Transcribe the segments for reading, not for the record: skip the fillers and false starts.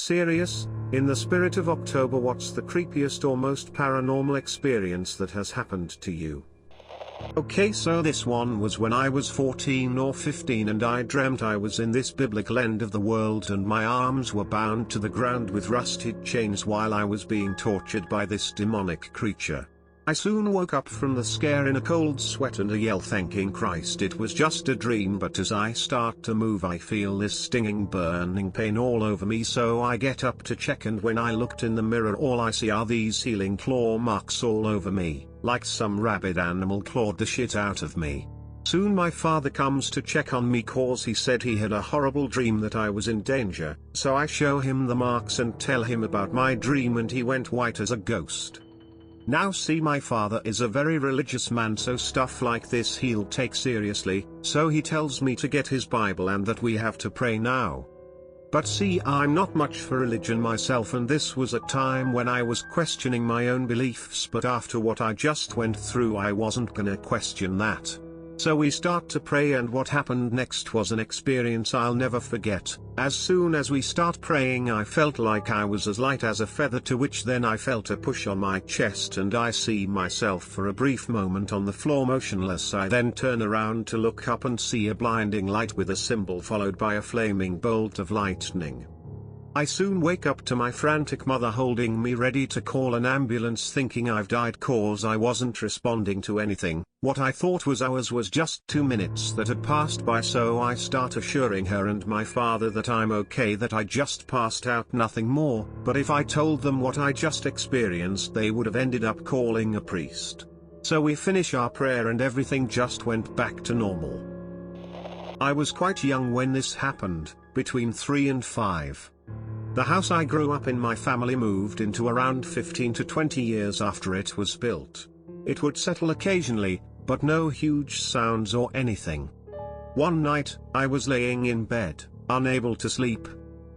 Serious, in the spirit of October, what's the creepiest or most paranormal experience that has happened to you? Okay, so this one was when I was 14 or 15 and I dreamt I was in this biblical end of the world and my arms were bound to the ground with rusted chains while I was being tortured by this demonic creature. I soon woke up from the scare in a cold sweat and a yell thanking Christ it was just a dream, but as I start to move I feel this stinging burning pain all over me, so I get up to check, and when I looked in the mirror all I see are these healing claw marks all over me, like some rabid animal clawed the shit out of me. Soon my father comes to check on me cause he said he had a horrible dream that I was in danger, so I show him the marks and tell him about my dream and he went white as a ghost. Now see, my father is a very religious man, so stuff like this he'll take seriously, so he tells me to get his Bible and that we have to pray now. But see, I'm not much for religion myself, and this was a time when I was questioning my own beliefs, but after what I just went through I wasn't gonna question that. So we start to pray, and what happened next was an experience I'll never forget. As soon as we start praying I felt like I was as light as a feather, to which then I felt a push on my chest and I see myself for a brief moment on the floor motionless. I then turn around to look up and see a blinding light with a symbol followed by a flaming bolt of lightning. I soon wake up to my frantic mother holding me ready to call an ambulance, thinking I've died cause I wasn't responding to anything. What I thought was hours was just 2 minutes that had passed by, so I start assuring her and my father that I'm okay, that I just passed out, nothing more. But if I told them what I just experienced they would have ended up calling a priest. So we finish our prayer and everything just went back to normal. I was quite young when this happened, between 3 and 5. The house I grew up in, my family moved into around 15 to 20 years after it was built. It would settle occasionally, but no huge sounds or anything. One night, I was laying in bed, unable to sleep.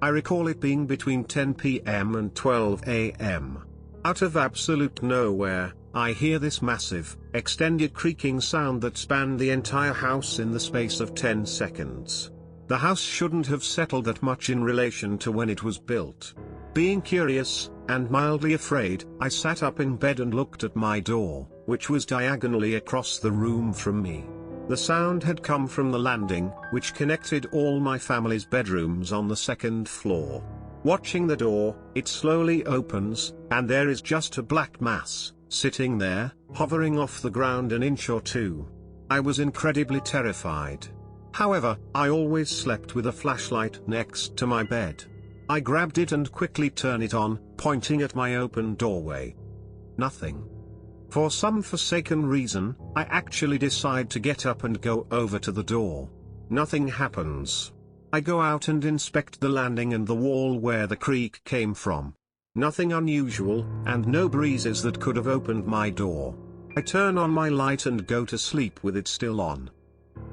I recall it being between 10 p.m. and 12 a.m. Out of absolute nowhere, I hear this massive, extended creaking sound that spanned the entire house in the space of 10 seconds. The house shouldn't have settled that much in relation to when it was built. Being curious, and mildly afraid, I sat up in bed and looked at my door, which was diagonally across the room from me. The sound had come from the landing, which connected all my family's bedrooms on the second floor. Watching the door, it slowly opens, and there is just a black mass, sitting there, hovering off the ground an inch or two. I was incredibly terrified. However, I always slept with a flashlight next to my bed. I grabbed it and quickly turned it on, pointing at my open doorway. Nothing. For some forsaken reason, I actually decide to get up and go over to the door. Nothing happens. I go out and inspect the landing and the wall where the creak came from. Nothing unusual, and no breezes that could have opened my door. I turn on my light and go to sleep with it still on.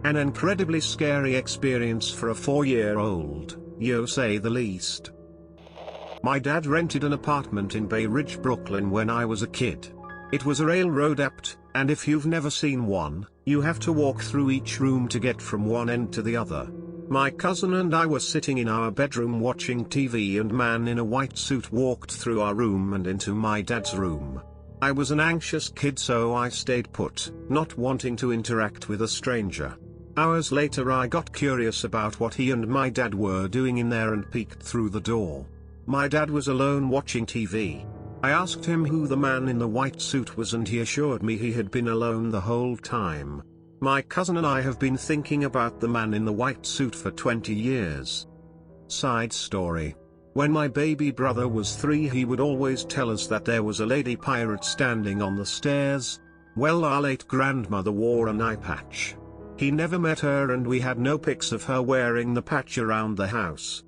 An incredibly scary experience for a 4-year-old, yo say the least. My dad rented an apartment in Bay Ridge, Brooklyn when I was a kid. It was a railroad apt, and if you've never seen one, you have to walk through each room to get from one end to the other. My cousin and I were sitting in our bedroom watching TV and a man in a white suit walked through our room and into my dad's room. I was an anxious kid, so I stayed put, not wanting to interact with a stranger. Hours later I got curious about what he and my dad were doing in there and peeked through the door. My dad was alone watching TV. I asked him who the man in the white suit was and he assured me he had been alone the whole time. My cousin and I have been thinking about the man in the white suit for 20 years. Side story. When my baby brother was 3 he would always tell us that there was a lady pirate standing on the stairs. Well, our late grandmother wore an eye patch. He never met her and we had no pics of her wearing the patch around the house.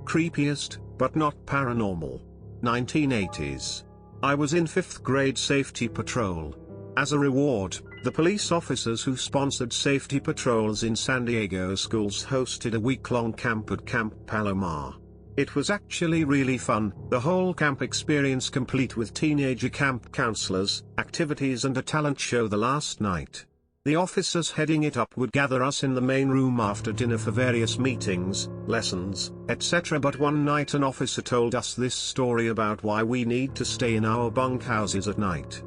Creepiest, but not paranormal. 1980s. I was in 5th grade safety patrol. As a reward, the police officers who sponsored safety patrols in San Diego schools hosted a week-long camp at Camp Palomar. It was actually really fun, the whole camp experience complete with teenager camp counselors, activities and a talent show the last night. The officers heading it up would gather us in the main room after dinner for various meetings, lessons, etc. But one night an officer told us this story about why we need to stay in our bunkhouses at night.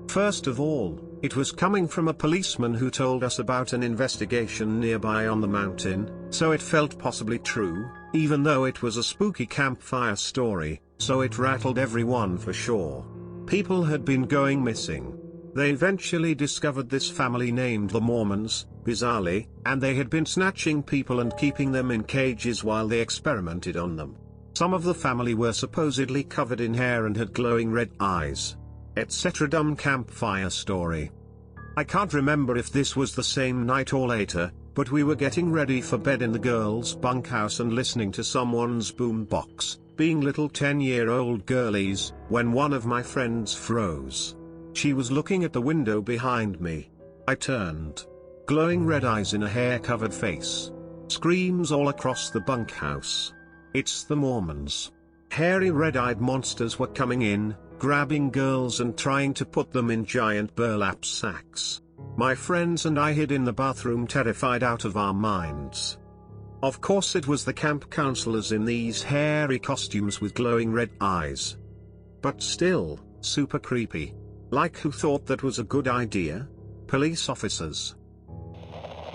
First of all, it was coming from a policeman who told us about an investigation nearby on the mountain, so it felt possibly true, even though it was a spooky campfire story, so it rattled everyone for sure. People had been going missing. They eventually discovered this family named the Mormons, bizarrely, and they had been snatching people and keeping them in cages while they experimented on them. Some of the family were supposedly covered in hair and had glowing red eyes, etc. Dumb campfire story. I can't remember if this was the same night or later, but we were getting ready for bed in the girls' bunkhouse and listening to someone's boombox, being little 10-year-old girlies, when one of my friends froze. She was looking at the window behind me. I turned. Glowing red eyes in a hair-covered face. Screams all across the bunkhouse. It's the Mormons. Hairy red-eyed monsters were coming in, grabbing girls and trying to put them in giant burlap sacks. My friends and I hid in the bathroom, terrified out of our minds. Of course it was the camp counselors in these hairy costumes with glowing red eyes. But still, super creepy. Like, who thought that was a good idea? Police officers.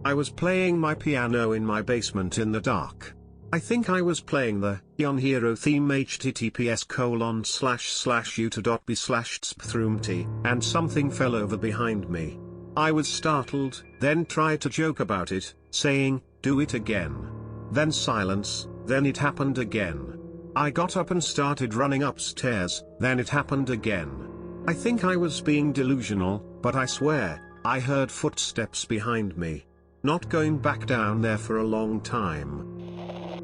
I was playing my piano in my basement in the dark. I think I was playing the Yon Hero theme https://uta.b/tspthroomt, and something fell over behind me. I was startled, then tried to joke about it, saying, "Do it again." Then silence, then it happened again. I got up and started running upstairs, then it happened again. I think I was being delusional, but I swear, I heard footsteps behind me. Not going back down there for a long time.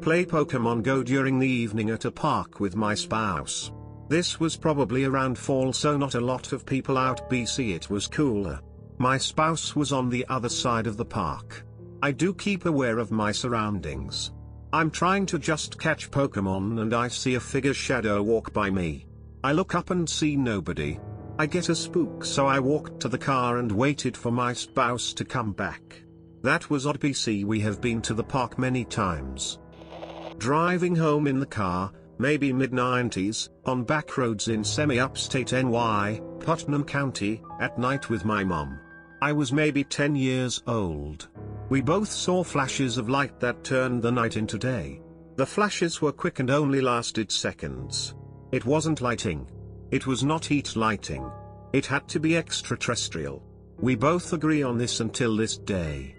Play Pokemon Go during the evening at a park with my spouse. This was probably around fall, so not a lot of people out BC. It was cooler. My spouse was on the other side of the park. I do keep aware of my surroundings. I'm trying to just catch Pokemon and I see a figure shadow walk by me. I look up and see nobody. I get a spook, so I walked to the car and waited for my spouse to come back. That was odd. BC, we have been to the park many times. Driving home in the car, maybe mid-90s, on back roads in semi-upstate NY, Putnam County, at night with my mom. I was maybe 10 years old. We both saw flashes of light that turned the night into day. The flashes were quick and only lasted seconds. It wasn't lighting. It was not heat lighting. It had to be extraterrestrial. We both agree on this until this day.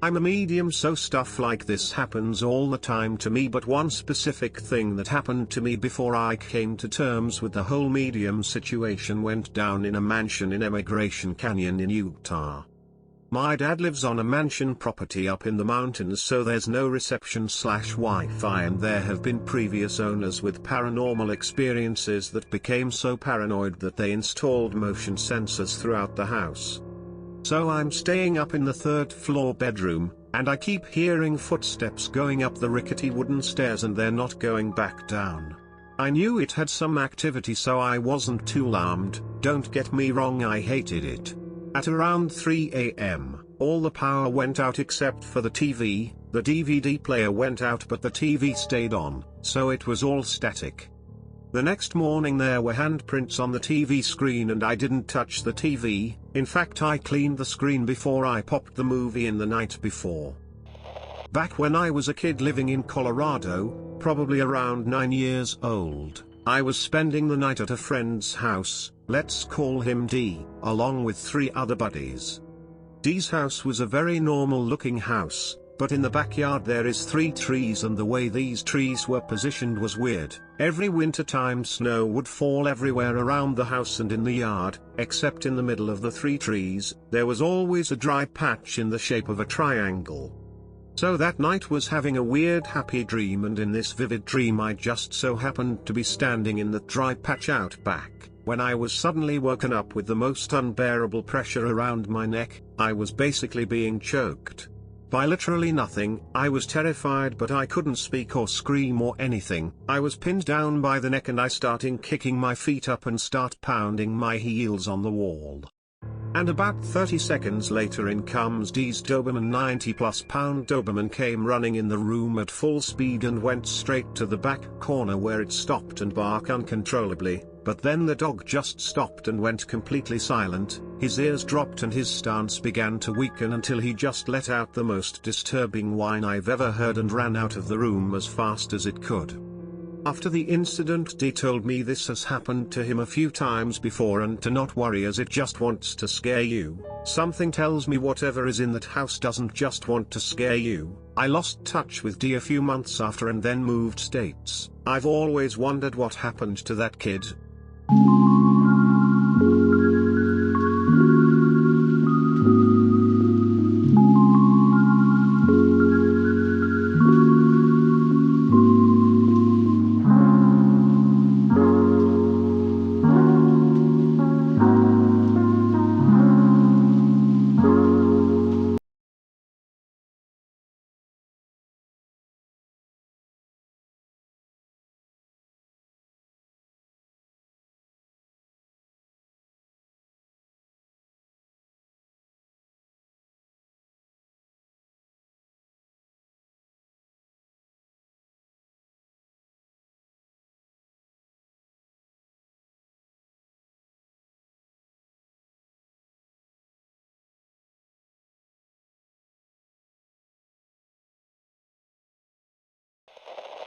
I'm a medium, so stuff like this happens all the time to me, but one specific thing that happened to me before I came to terms with the whole medium situation went down in a mansion in Emigration Canyon in Utah. My dad lives on a mansion property up in the mountains, so there's no reception/Wi-Fi, and there have been previous owners with paranormal experiences that became so paranoid that they installed motion sensors throughout the house. So I'm staying up in the third floor bedroom, and I keep hearing footsteps going up the rickety wooden stairs, and they're not going back down. I knew it had some activity, so I wasn't too alarmed. Don't get me wrong, I hated it. At around 3 a.m., all the power went out except for the TV. The DVD player went out but the TV stayed on, so it was all static. The next morning there were handprints on the TV screen and I didn't touch the TV. In fact, I cleaned the screen before I popped the movie in the night before. Back when I was a kid living in Colorado, probably around 9 years old, I was spending the night at a friend's house, let's call him D, along with 3 other buddies. D's house was a very normal looking house, but in the backyard there is 3 trees, and the way these trees were positioned was weird. Every winter time snow would fall everywhere around the house and in the yard, except in the middle of the 3 trees, there was always a dry patch in the shape of a triangle. So that night was having a weird happy dream, and in this vivid dream I just so happened to be standing in that dry patch out back, when I was suddenly woken up with the most unbearable pressure around my neck. I was basically being choked. By literally nothing. I was terrified, but I couldn't speak or scream or anything. I was pinned down by the neck and I started kicking my feet up and start pounding my heels on the wall. And about 30 seconds later in comes D's Doberman. 90+ pound Doberman came running in the room at full speed and went straight to the back corner where it stopped and barked uncontrollably, but then the dog just stopped and went completely silent, his ears dropped and his stance began to weaken until he just let out the most disturbing whine I've ever heard and ran out of the room as fast as it could. After the incident, D told me this has happened to him a few times before and to not worry as it just wants to scare you. Something tells me whatever is in that house doesn't just want to scare you. I lost touch with D a few months after and then moved states. I've always wondered what happened to that kid,